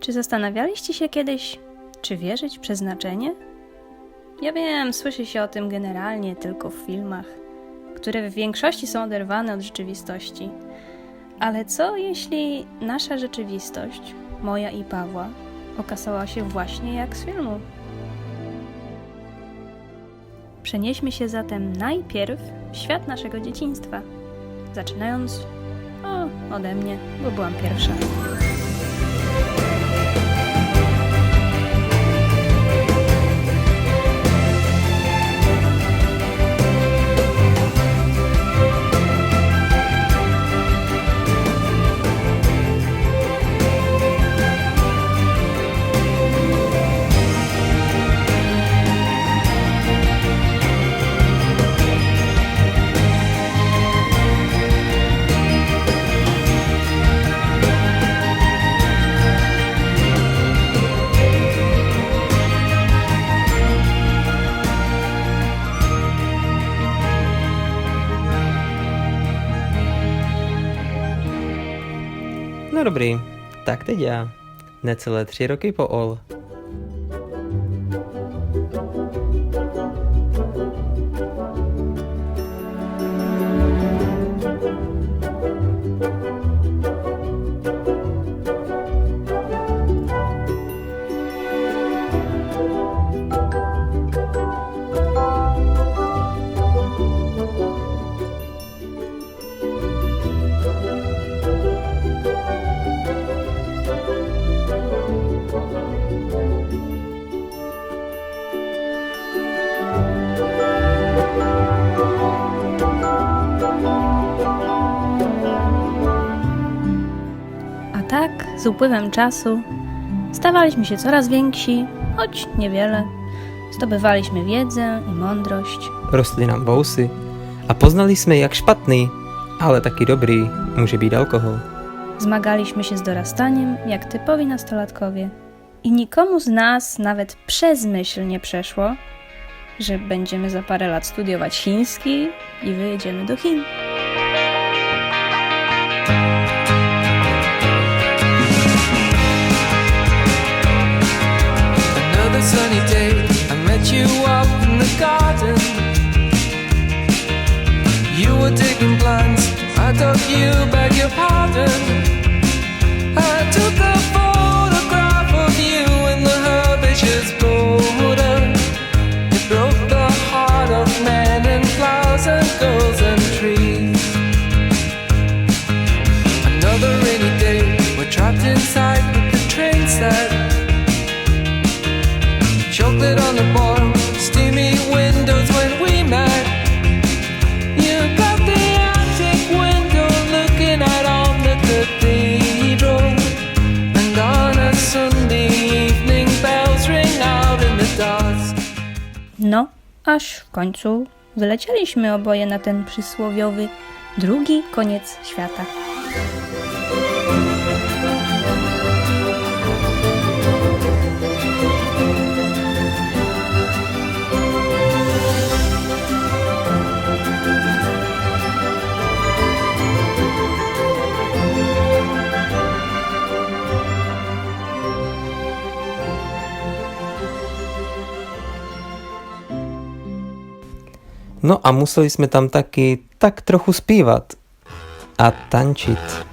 Czy zastanawialiście się kiedyś, czy wierzyć w przeznaczenie? Ja wiem, słyszy się o tym generalnie tylko w filmach, które w większości są oderwane od rzeczywistości. Ale co jeśli nasza rzeczywistość, moja i Pawła, okazała się właśnie jak z filmu? Przenieśmy się zatem najpierw w świat naszego dzieciństwa, zaczynając ode mnie, bo byłam pierwsza. No dobrý, tak teď já. Necelé 3 roky po All. Tak, z upływem czasu stawaliśmy się coraz więksi, choć niewiele. Zdobywaliśmy wiedzę i mądrość. Rostly nám vousy a poznali jsme, jak špatný, ale taky dobrý může být alkohol. Zmagaliśmy się z dorastaniem, jak typowi nastolatkowie. I nikomu z nas nawet przez myśl nie przeszło, że będziemy za parę lat studiować chiński i wyjedziemy do Chin. Another sunny day, I met you up in the garden. You were taking plants, I thought you beg your pardon. I took a photograph of you in the herbaceous border. It broke the heart of men and flowers and girls and trees. Another rainy day, we're trapped inside with the train set. Chocolate on the bar, steamy windows when we met. You got the attic window looking out on the cathedral. And on a Sunday evening bells ring out in the dusk. No, aż w końcu wylecieliśmy oboje na ten przysłowiowy drugi koniec świata. No a museli jsme tam taky tak trochu zpívat a tančit.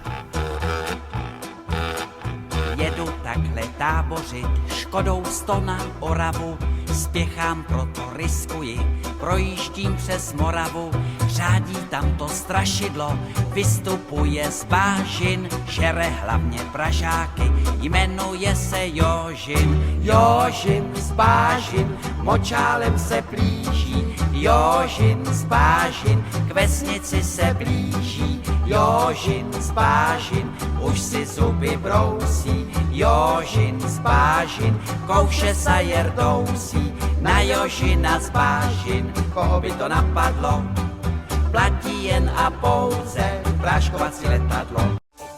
Jedu takhle tábořit, Škodou 100 na Oravu, spěchám, proto riskuji, projíždím přes Moravu, řádí tam to strašidlo, vystupuje z bážin, žere hlavně pražáky, jmenuje se Jožin. Jožin z bážin, močálem se blíží, Jožin z bážin, k vesnici se blíží, Jožin z bážin, už si zuby brousí, Jožin z bážin, kouše sa jerdousí, na Jožina z bážin, koho by to napadlo, platí jen a pouze práškovací letadlo.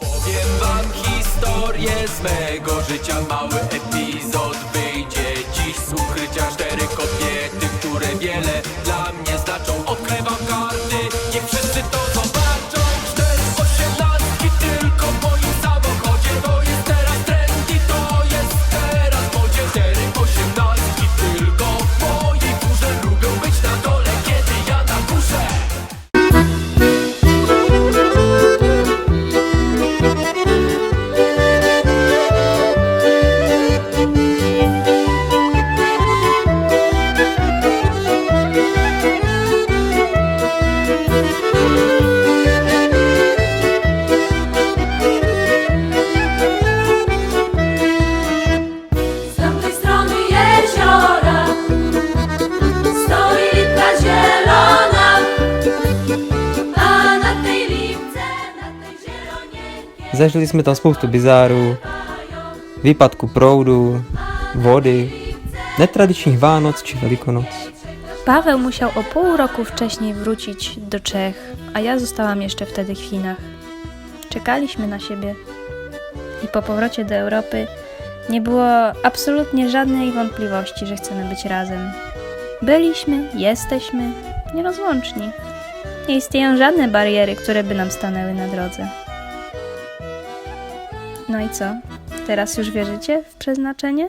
Powiem wam historię z mego życia, mały epizod wyjdzie dziś z ukrycia. 4 kobiety, które wiele dla mnie znaczą. Odkrywam karty, niech wszyscy to zobaczą. 4 osiemnastki tylko w moim samochodzie. To jest teraz trendy, to Zažili jsme tam spoustu bizárů, výpadku proudu, wody, netradičních Vánoc či Velikonoc. Paweł musiał o pół roku wcześniej wrócić do Czech, a ja zostałam jeszcze wtedy w Chinach. Czekaliśmy na siebie. I po powrocie do Europy nie było absolutnie żadnej wątpliwości, że chcemy być razem. Byliśmy, jesteśmy nierozłączni. Nie istnieją żadne bariery, które by nam stanęły na drodze. No i co? Teraz już wierzycie w przeznaczenie?